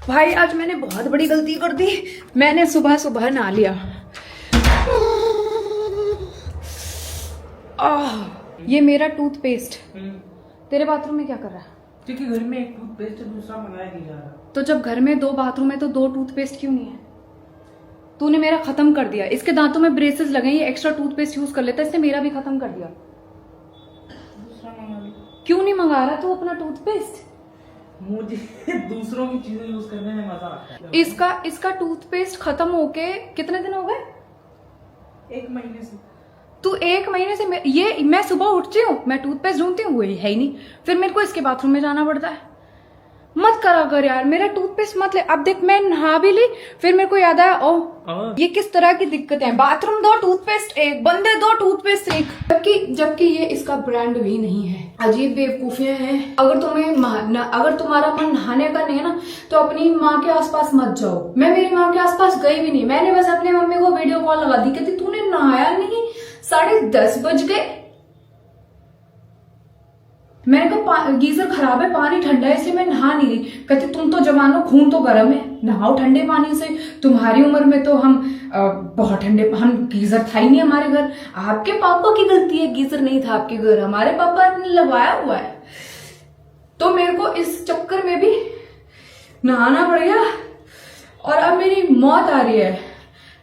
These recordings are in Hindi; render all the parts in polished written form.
भाई आज मैंने बहुत बड़ी गलती कर दी। मैंने सुबह सुबह नहा लिया। ये मेरा टूथपेस्ट तेरे बाथरूम में क्या कर रहा है? क्योंकि घर में एक टूथपेस्ट है, दूसरा मंगाया नहीं जा रहा। तो जब घर में 2 बाथरूम है तो 2 टूथपेस्ट क्यों नहीं है? तूने मेरा खत्म कर दिया। इसके दांतों में ब्रेसेस लगे, ये एक्स्ट्रा टूथपेस्ट यूज कर लेता, इसने मेरा भी खत्म कर दिया। दूसरा मंगा लो। क्यों नहीं मंगा रहा तू अपना टूथपेस्ट? मुझे दूसरों की चीजें यूज करने में मजा आता है। इसका टूथपेस्ट खत्म होके कितने दिन हो गए? 1 महीने से। तू 1 महीने से मैं सुबह उठती हूँ, मैं टूथपेस्ट ढूंढती हूँ, वही है ही नहीं। फिर मेरे को इसके बाथरूम में जाना पड़ता है। मत करा कर यार, मेरा टूथपेस्ट मत ले। अब देख मैं नहा भी ली, फिर मेरे को याद आया ये किस तरह की दिक्कतें हैं। बाथरूम 2 टूथपेस्ट 1, बंदे 2 टूथपेस्ट 1, जबकि ये इसका ब्रांड भी नहीं है। अजीब बेवकूफियां हैं। अगर तुम्हारा मन नहाने का नहीं है ना तो अपनी माँ के आसपास मत जाओ। मैं मेरी माँ के आसपास गई भी नहीं, मैंने बस अपनी मम्मी को वीडियो कॉल लगा दी। कहती तूने नहाया नहीं, 10:30 बज गए। मैंने कहा गीजर खराब है, पानी ठंडा है इसलिए मैं नहा नहीं रही। कहते तुम तो जवान हो, खून तो गर्म है, नहाओ ठंडे पानी से। तुम्हारी उम्र में तो हम बहुत ठंडे, हम गीजर था ही नहीं हमारे घर। आपके पापा की गलती है, गीजर नहीं था आपके घर, हमारे पापा ने लगाया हुआ है। तो मेरे को इस चक्कर में भी नहाना पड़ गया और अब मेरी मौत आ रही है।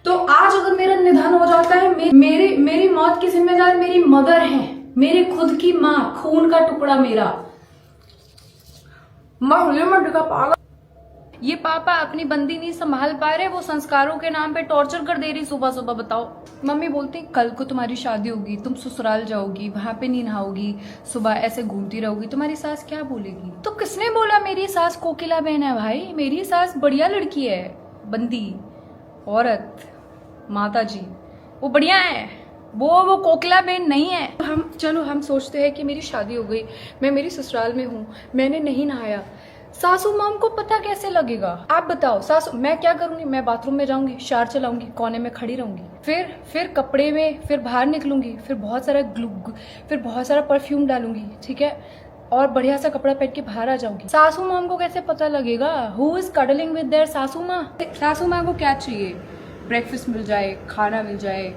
तो आज अगर मेरा निधन हो जाता है, मेरी मौत की जिम्मेदार मेरी मदर है, मेरी खुद की माँ, खून का टुकड़ा मेरा। पागल। ये पापा अपनी बंदी नहीं संभाल पा रहे, वो संस्कारों के नाम पे टॉर्चर कर दे रही सुबह सुबह। बताओ। मम्मी बोलती कल को तुम्हारी शादी होगी, तुम ससुराल जाओगी, वहां पे नहीं नहाओगी, सुबह ऐसे घूमती रहोगी, तुम्हारी सास क्या बोलेगी? तो किसने बोला मेरी सास कोकिला बहन है? भाई मेरी सास बढ़िया लड़की है, बंदी औरत, माता जी, वो बढ़िया है। वो कोकिला बहन नहीं है। हम सोचते हैं कि मेरी शादी हो गई, मैं मेरी ससुराल में हूँ, मैंने नहीं नहाया, सासू माम को पता कैसे लगेगा? आप बताओ। सासू, मैं क्या करूंगी? मैं बाथरूम में जाऊंगी, शार चलाऊंगी, कोने में खड़ी रहूंगी, फिर कपड़े में, फिर बाहर निकलूंगी, फिर बहुत सारा परफ्यूम डालूंगी, ठीक है, और बढ़िया सा कपड़ा पहन के बाहर आ जाऊंगी। सासू माम को कैसे पता लगेगा? Who is cuddling with their सासू माँ? सासू माँ को क्या चाहिए? ब्रेकफास्ट मिल जाए, खाना मिल जाए,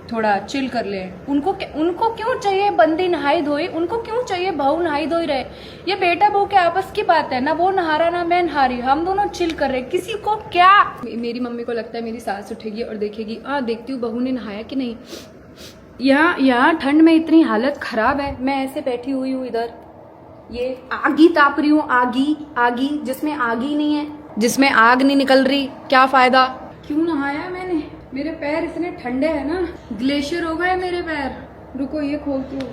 थोड़ा चिल कर ले। उनको क्यों चाहिए बंदी नहाई धोई? उनको क्यों चाहिए बहू नहाई धोई रहे? ये बेटा बहू के आपस की बात है ना, वो नहा रहा ना मैं नहा रही, हम दोनों चिल कर रहे, किसी को क्या? मेरी मम्मी को लगता है मेरी सास उठेगी और देखेगी, देखती हूँ बहू ने नहाया कि नहीं। यहाँ ठंड में इतनी हालत खराब है, मैं ऐसे बैठी हुई हूँ इधर, ये आगी ताप रही हूँ, आगी जिसमें आगी नहीं है, जिसमें आग नहीं निकल रही, क्या फायदा? क्यों नहाया मैंने? मेरे पैर इतने ठंडे हैं ना, ग्लेशियर हो गए मेरे पैर। रुको ये खोलती हूँ।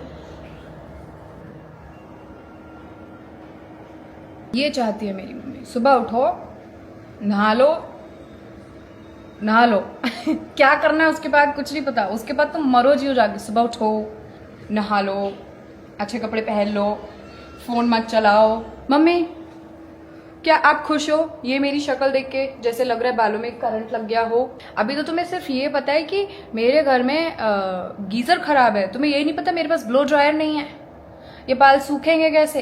ये चाहती है मेरी मम्मी, सुबह उठो, नहा लो क्या करना है उसके बाद कुछ नहीं पता, उसके बाद तुम मरो जियो जाके। सुबह उठो, नहा लो, अच्छे कपड़े पहन लो, फोन मत चलाओ। मम्मी क्या आप खुश हो? ये मेरी शक्ल देख के जैसे लग रहा है बालों में करंट लग गया हो। अभी तो तुम्हें सिर्फ ये पता है कि मेरे घर में गीजर खराब है, तुम्हें यही नहीं पता मेरे पास ब्लो ड्रायर नहीं है। ये बाल सूखेंगे कैसे?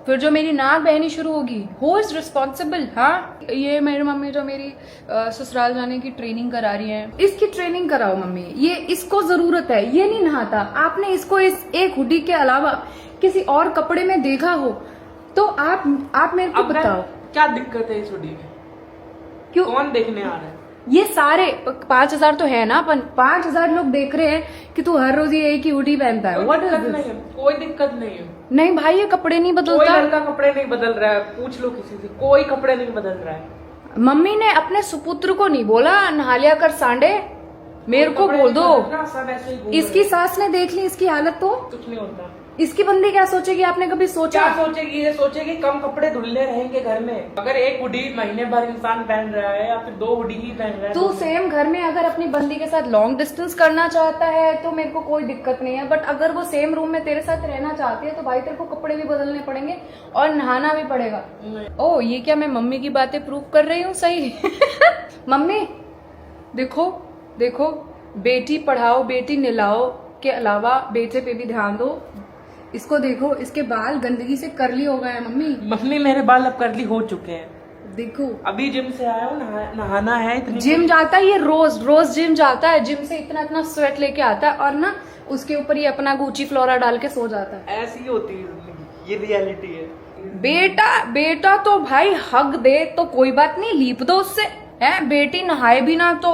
फिर जो मेरी नाक बहनी शुरू होगी, हु इज रिस्पॉन्सिबल? हाँ, ये मेरी मम्मी जो मेरी ससुराल जाने की ट्रेनिंग करा रही है, इसकी ट्रेनिंग कराओ मम्मी, ये इसको जरूरत है, ये नहीं नहाता। आपने इसको इस एक हुडी के अलावा किसी और कपड़े में देखा हो तो आप मेरे को बताओ क्या दिक्कत है इस हुडी में? क्यों? कौन देखने आ रहा है? ये सारे 5000 तो है ना, अपन 5000 लोग देख रहे हैं कि तू हर रोज ये एक ही हुडी पहनता है। कोई दिक्कत नहीं है। नहीं भाई, ये कपड़े नहीं बदलता। कोई लड़का कपड़े नहीं बदल रहा है, पूछ लो किसी से, कोई कपड़े नहीं बदल रहा है। मम्मी ने अपने सुपुत्र को नहीं बोला नहा लिया कर सांडे, मेरे को बोल दो। इसकी सास ने देख ली इसकी हालत तो कुछ नहीं होता। इसकी बंदी क्या सोचेगी? आपने कभी सोचा? क्या सोचेगी? ये सोचेगी कम कपड़े धुलने रहेंगे घर में। अगर एक हुडी महीने भर इंसान पहन रहा है या फिर 2 हुडी ही पहन रहा है, तो सेम घर में अगर अपनी बंदी के साथ लॉन्ग डिस्टेंस करना चाहता है तो मेरे को कोई दिक्कत नहीं है, बट अगर वो सेम रूम में तेरे साथ रहना चाहती है तो भाई तेरे को कपड़े भी बदलने पड़ेंगे और नहाना भी पड़ेगा। ओ, ये क्या मैं मम्मी की बातें प्रूव कर रही हूँ? सही मम्मी देखो, बेटी पढ़ाओ बेटी निलाओ के अलावा बेटे पे भी ध्यान दो। इसको देखो, इसके बाल गंदगी से कर्ली हो गए हैं। मम्मी मेरे बाल अब कर्ली हो चुके हैं। देखो अभी जिम से आया हूँ, नहाना है। इतनी जिम जाता है ये, रोज रोज जिम जाता है, जिम से इतना इतना स्वेट लेके आता है और ना उसके ऊपर ये अपना गुची फ्लोरा डाल के सो जाता है। ऐसी ही होती है जिंदगी, ये रियलिटी है। बेटा तो भाई हक दे तो कोई बात नहीं, लीप दो उससे, है बेटी नहाए भी ना तो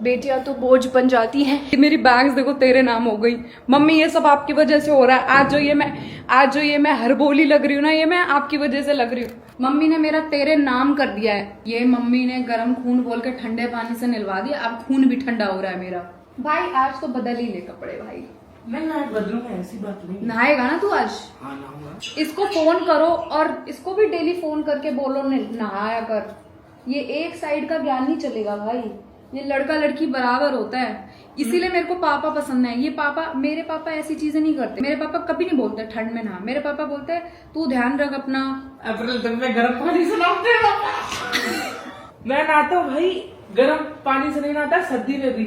बेटियां तो बोझ बन जाती हैं। ये मेरी बैग्स देखो तेरे नाम हो गई, मम्मी ये सब आपकी वजह से हो रहा है। आज जो ये मैं हर बोली लग रही हूँ ना, ये मैं आपकी वजह से लग रही हूँ। मम्मी ने मेरा तेरे नाम कर दिया है, ये मम्मी ने गर्म खून बोल के ठंडे पानी से नहलवा दिया, अब खून भी ठंडा हो रहा है मेरा। भाई आज तो बदल ही ले कपड़े भाई। मैं ना बदलूंगा, ऐसी बात नहीं। नहाएगा ना तू आज? हाँ नहाऊंगा। इसको फोन करो और इसको भी डेली फोन करके बोलो नहाया कर। ये एक साइड का ज्ञान नहीं चलेगा भाई, ये लड़का लड़की बराबर होता है। इसीलिए मेरे को पापा पसंद है। ये पापा, मेरे पापा ऐसी चीजें नहीं करते। मेरे पापा कभी नहीं बोलते ठंड में नहा, मेरे पापा बोलते हैं तू ध्यान रख अपना। अप्रैल तक में गर्म पानी से नहाते हो? मैं नहाता हूँ भाई, गर्म पानी से नहीं नहाता, सर्दी में भी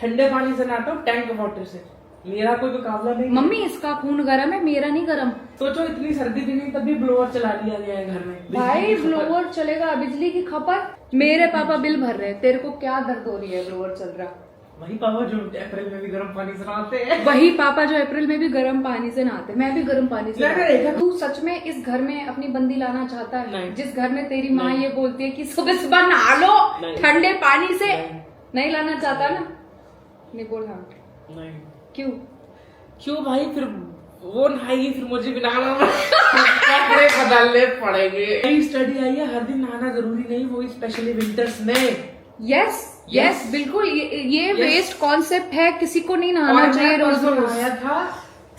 ठंडे पानी से नहाता हूँ, टैंक वाटर से। मेरा कोई मुकाबला नहीं। मम्मी इसका खून गर्म है, मेरा नहीं गर्म। सोचो इतनी सर्दी भी नहीं, तभी ब्लोअर चला लिया गया है घर में। भाई ब्लोअर चलेगा, बिजली की खपत। मेरे पापा बिल भर रहे हैं, तेरे को क्या दर्द हो रही है? ब्लोअर चल रहा। वही पापा जो अप्रैल में भी गर्म पानी से नहाते हैं। वही पापा जो अप्रैल में भी गर्म पानी से नहाते। मैं भी गर्म पानी से मैंने नहाती। देखा। तू सच में इस घर में अपनी बंदी लाना चाहता है? नहीं। जिस घर में तेरी माँ नहीं। ये बोलती है कि सुबह सुबह नहा लो नहीं। ठंडे पानी से, नहीं। नहीं लाना चाहता ना? नहीं बोल। हाँ नहीं। क्यों? क्यों भाई? फिर वो नहाएगी, फिर मुझे भी नहाना कपड़े बदलने पड़ेंगे। नई स्टडी आई है, हर दिन नहाना जरूरी नहीं, वो स्पेशली विंटर्स में। यस बिल्कुल, ये वेस्ट कॉन्सेप्ट है, किसी को नहीं नहाना चाहिए रोज रोज। नहाया था।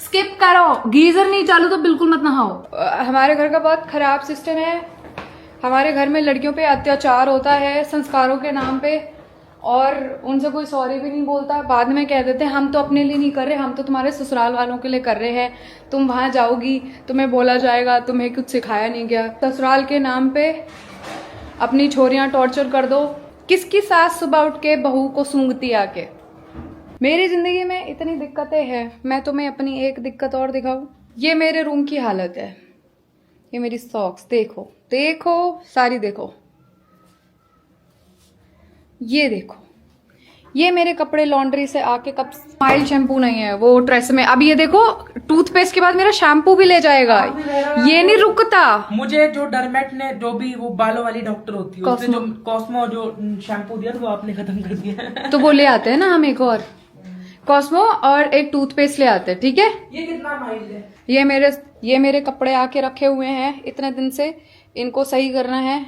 स्किप करो, गीजर नहीं चालू तो बिल्कुल मत नहाओ। हमारे घर का बहुत खराब सिस्टम है। हमारे घर में लड़कियों पे अत्याचार होता है संस्कारों के नाम पे, और उनसे कोई सॉरी भी नहीं बोलता। बाद में कह देते हैं हम तो अपने लिए नहीं कर रहे, हम तो तुम्हारे ससुराल वालों के लिए कर रहे हैं। तुम वहां जाओगी, तुम्हें बोला जाएगा तुम्हें कुछ सिखाया नहीं गया। ससुराल के नाम पे अपनी छोरियां टॉर्चर कर दो। किसकी सास सुबह उठ के बहू को सूंघती आके? मेरी जिंदगी में इतनी दिक्कतें हैं। मैं तुम्हें अपनी एक दिक्कत और दिखाऊं। ये मेरे रूम की हालत है, ये मेरी सॉक्स देखो, देखो सारी देखो, ये देखो, ये मेरे कपड़े लॉन्ड्री से आके कब। स्माइल शैम्पू नहीं है वो ड्रेस में। अब ये देखो, टूथपेस्ट के बाद मेरा शैम्पू भी ले जाएगा, ये नहीं रुकता। मुझे जो डरमेट ने, जो भी वो बालों वाली डॉक्टर होती है, उसने जो कॉस्मो जो शैम्पू दिया था वो आपने खत्म कर दिया। तो वो ले आते हैं ना हम, एक और कॉस्मो और एक टूथपेस्ट ले आते हैं, ठीक है। ये कितना माइल्ड है? ये मेरे कपड़े आके रखे हुए हैं इतने दिन से, इनको सही करना है।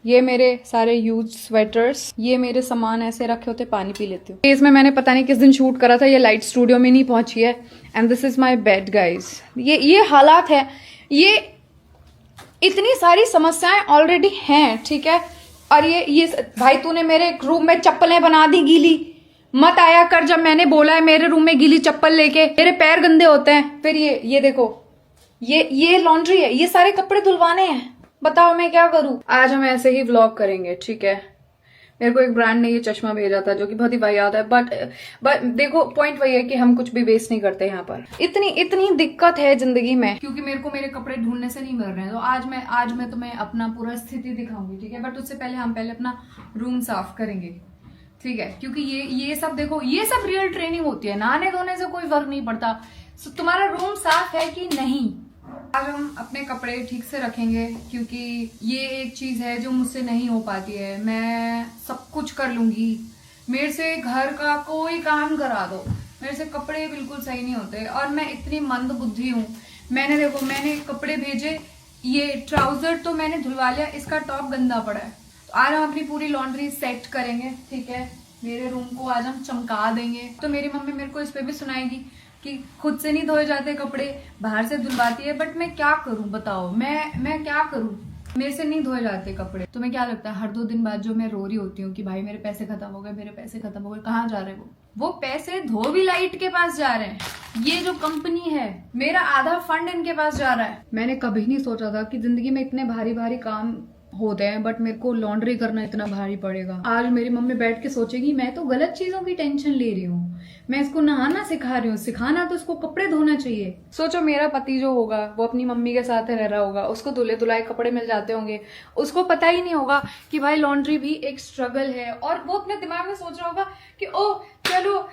ये मेरे सारे यूज स्वेटर्स, ये मेरे सामान ऐसे रखे होते, पानी पी लेती हूँ। इसमें मैंने पता नहीं किस दिन शूट करा था, ये लाइट स्टूडियो में नहीं पहुंची है। And this is my bed guys. ये हालात है, ये इतनी सारी समस्याएं ऑलरेडी हैं, ठीक है। और ये भाई तूने मेरे रूम में चप्पलें बना दी गीली। मत आया कर जब मैंने बोला है मेरे रूम में गीली चप्पल लेके, मेरे पैर गंदे होते हैं। फिर ये देखो, ये लॉन्ड्री है, ये सारे कपड़े धुलवाने हैं, बताओ मैं क्या करूं। आज हम ऐसे ही व्लॉग करेंगे, ठीक है। मेरे को एक ब्रांड ने ये चश्मा भेजा था जो कि बहुत ही वाहियात है, बट देखो पॉइंट वही है कि हम कुछ भी वेस्ट नहीं करते यहाँ पर। इतनी दिक्कत है जिंदगी में, क्योंकि मेरे को मेरे कपड़े ढूंढने से नहीं मिल रहे हैं। तो आज मैं तुम्हें अपना पूरा स्थिति दिखाऊंगी, ठीक है। बट उससे पहले हम अपना रूम साफ करेंगे, ठीक है। क्योंकि ये सब देखो, ये सब रियल ट्रेनिंग होती है, नहाने धोने से कोई फर्क नहीं पड़ता। तुम्हारा रूम साफ है कि नहीं। आज हम अपने कपड़े ठीक से रखेंगे, क्योंकि ये एक चीज है जो मुझसे नहीं हो पाती है। मैं सब कुछ कर लूंगी, मेरे से घर का कोई काम करा दो, मेरे से कपड़े बिल्कुल सही नहीं होते। और मैं इतनी मंद बुद्धि हूँ। मैंने कपड़े भेजे, ये ट्राउजर तो मैंने धुलवा लिया, इसका टॉप गंदा पड़ा है। तो आज हम अपनी पूरी लॉन्ड्री सेट करेंगे, ठीक है। मेरे रूम को आज हम चमका देंगे। तो मेरी मम्मी मेरे को इस पे भी सुनाएगी कि खुद से नहीं धोए जाते कपड़े, बाहर से धुलवाती है। बट मैं क्या करूं बताओ, मैं क्या करूं, मेरे से नहीं धोए जाते कपड़े। तुम्हें क्या लगता है हर 2 दिन बाद जो मैं रो रही होती हूँ कि भाई मेरे पैसे खत्म हो गए, मेरे पैसे खत्म हो गए, कहाँ जा रहे हैं वो पैसे धोबी लाइट के पास जा रहे हैं। ये जो कंपनी है, मेरा आधा फंड इनके पास जा रहा है। मैंने कभी नहीं सोचा था कि जिंदगी में इतने भारी भारी काम होते हैं, बट मेरे को लॉन्ड्री करना इतना भारी पड़ेगा। आज मेरी मम्मी बैठ के सोचेगी मैं तो गलत चीजों की टेंशन ले रही हूँ, मैं इसको नहाना सिखा रही हूँ, सिखाना तो इसको कपड़े धोना चाहिए। सोचो मेरा पति जो होगा वो अपनी मम्मी के साथ रह रहा होगा, उसको धुले धुलाए कपड़े मिल जाते होंगे, उसको पता ही नहीं होगा कि भाई लॉन्ड्री भी एक स्ट्रगल है, और वो अपने दिमाग में सोच रहा होगा कि ओ चलो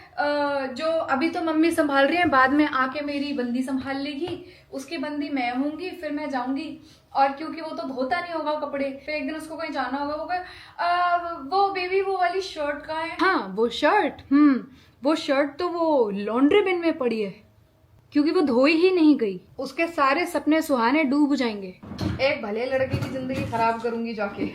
जो अभी तो मम्मी संभाल रही है, बाद में आके मेरी बंदी संभाल लेगी, उसकी बंदी मैं होंगी, फिर मैं जाऊंगी। और क्योंकि वो तो धोता नहीं होगा कपड़े, फिर एक दिन उसको कहीं जाना होगा, वो कहे वो बेबी वो वाली शर्ट कहाँ है? हाँ वो शर्ट, वो शर्ट तो वो लॉन्ड्री बिन में पड़ी है, क्योंकि वो धोई ही नहीं गई। उसके सारे सपने सुहाने डूब जाएंगे। एक भले लड़के की जिंदगी खराब करूंगी जाके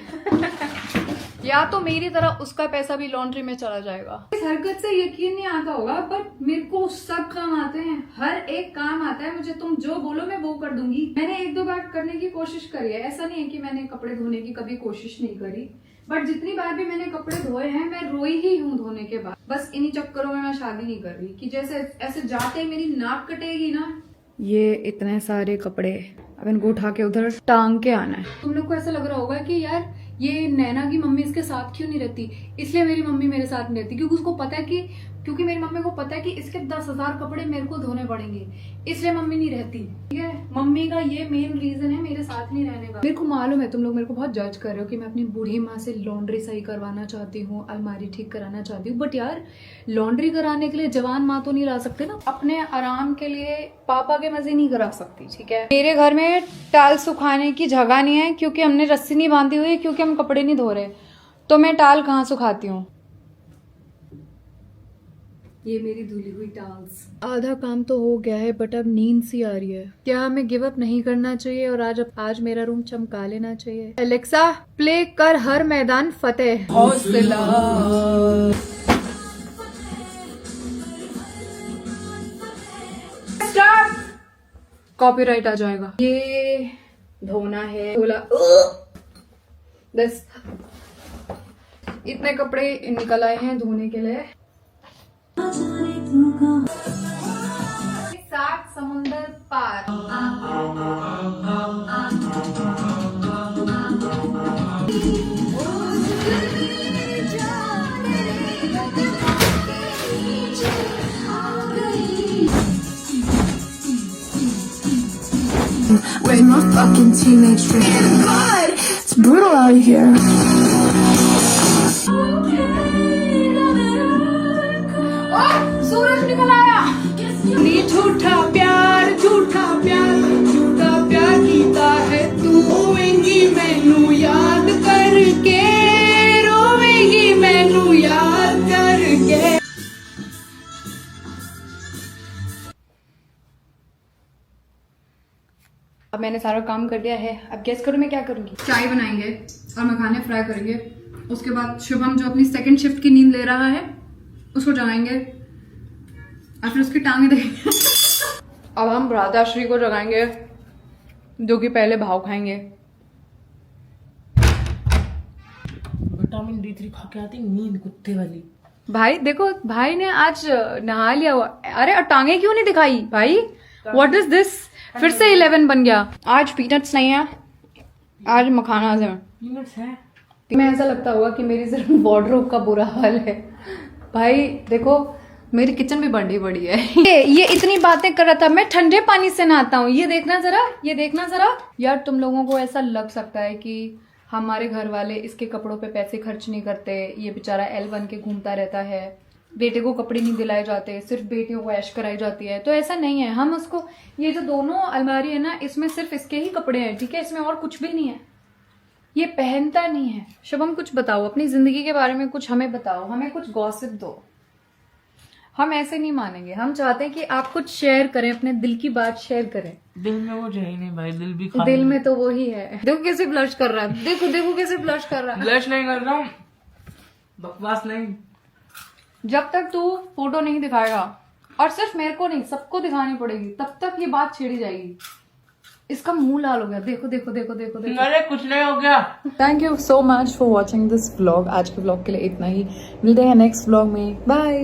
या तो मेरी तरह उसका पैसा भी लॉन्ड्री में चला जाएगा। इस हरकत से यकीन नहीं आता होगा, पर मेरे को सब काम आते हैं, हर एक काम आता है मुझे। तुम जो बोलो मैं वो कर दूंगी। मैंने एक दो बार करने की कोशिश करी है, ऐसा नहीं है कि मैंने कपड़े धोने की कभी कोशिश नहीं करी, बट जितनी बार भी मैंने कपड़े धोए हैं मैं रोई ही हूँ धोने के बाद। बस इन्हीं चक्करों में मैं शादी नहीं कर रही कि जैसे ऐसे जाते ही मेरी नाक कटेगी ना। ये इतने सारे कपड़े अब इनको उठा के उधर टांग के आना है। तुम लोग को ऐसा लग रहा होगा कि यार ये नैना की मम्मी इसके साथ क्यों नहीं रहती? इसलिए मेरी मम्मी मेरे साथ नहीं रहती, क्योंकि उसको पता है कि क्योंकि मेरी मम्मी को पता है कि इसके 10,000 कपड़े मेरे को धोने पड़ेंगे, इसलिए मम्मी नहीं रहती। ठीक है, मम्मी का ये मेन रीजन है मेरे साथ नहीं रहने का। मेरे को मालूम है तुम लोग मेरे को बहुत जज कर रहे हो कि मैं अपनी बूढ़ी माँ से लॉन्ड्री सही करवाना चाहती हूँ, अलमारी ठीक कराना चाहती हूँ, बट यार लॉन्ड्री कराने के लिए जवान माँ तो नहीं ला सकते ना, अपने आराम के लिए पापा के मजे नहीं करा सकती। ठीक है, मेरे घर में टाल सुखाने की जगह नहीं है, क्योंकि हमने रस्सी नहीं बांधी हुई, क्योंकि हम कपड़े नहीं धो रहे, तो मैं टाल कहाँ सुखाती हूँ? ये मेरी धुली हुई टाल्स। आधा काम तो हो गया है, बट अब नींद सी आ रही है। क्या हमें गिव अप नहीं करना चाहिए और आज मेरा रूम चमका लेना चाहिए? एलेक्सा प्ले कर हर मैदान फतेह। हौसला कॉपीराइट आ जाएगा। ये धोना है, धोला बस। इतने कपड़े निकल आए हैं धोने के लिए। 7 समुंदर पार। Where's my fucking teenage dream? God, it's brutal out here. सूरज निकल आया। झूठा प्यार कीता है तू, रोवेंगी मैनू याद करके, रोवेंगी मैनू याद करके। अब मैंने सारा काम कर दिया है, अब गेस करो मैं क्या करूंगी? चाय बनाएंगे और मखाने फ्राई करेंगे। उसके बाद शुभम जो अपनी सेकंड शिफ्ट की नींद ले रहा है उसको जगाएंगे और फिर उसकी टांगे देखेंगे। अब हम राधाश्री को जगाएंगे जो कि पहले भाव खाएंगे। विटामिन D3 खा के आती नींद कुत्ते वाली। भाई देखो, भाई ने आज नहा लिया हुआ। अरे और टांगे क्यों नहीं दिखाई भाई? What is this? फिर से 11 बन गया। आज पीनट्स नहीं है, आज मखाना है। पीनट्स है? मैं ऐसा लगता होगा कि मेरी सिर्फ वार्डरोब का बुरा हाल है। भाई देखो मेरी किचन भी बड़ी बड़ी है। ये इतनी बातें कर रहा था, मैं ठंडे पानी से नहाता हूँ। ये देखना जरा। यार तुम लोगों को ऐसा लग सकता है कि हमारे घर वाले इसके कपड़ों पे पैसे खर्च नहीं करते, ये बेचारा L बन के घूमता रहता है, बेटे को कपड़े नहीं दिलाए जाते, सिर्फ बेटियों को ऐश कराई जाती है। तो ऐसा नहीं है। हम उसको, ये जो दोनों अलमारी है ना, इसमें सिर्फ इसके ही कपड़े हैं। ठीक है, इसमें और कुछ भी नहीं है। ये पहनता नहीं है। शुभम कुछ बताओ अपनी जिंदगी के बारे में, कुछ हमें बताओ, हमें कुछ गॉसिप दो। हम ऐसे नहीं मानेंगे। हम चाहते हैं कि आप कुछ शेयर करें, अपने दिल की बात शेयर करें। दिल में वो जो है नहीं भाई, दिल भी खाली। दिल में तो वही है। देखो कैसे ब्लश कर रहा है, देखो कैसे ब्लश कर रहा है। ब्लश नहीं कर रहा हूँ, बकवास नहीं। जब तक तू फोटो नहीं दिखाएगा, और सिर्फ मेरे को नहीं सबको दिखानी पड़ेगी, तब तक ये बात छेड़ी जाएगी। इसका मुंह लाल हो गया। देखो। अरे कुछ नहीं हो गया। Thank you so much for watching this vlog. आज के व्लॉग के लिए इतना ही। मिलते हैं नेक्स्ट व्लॉग में। बाय।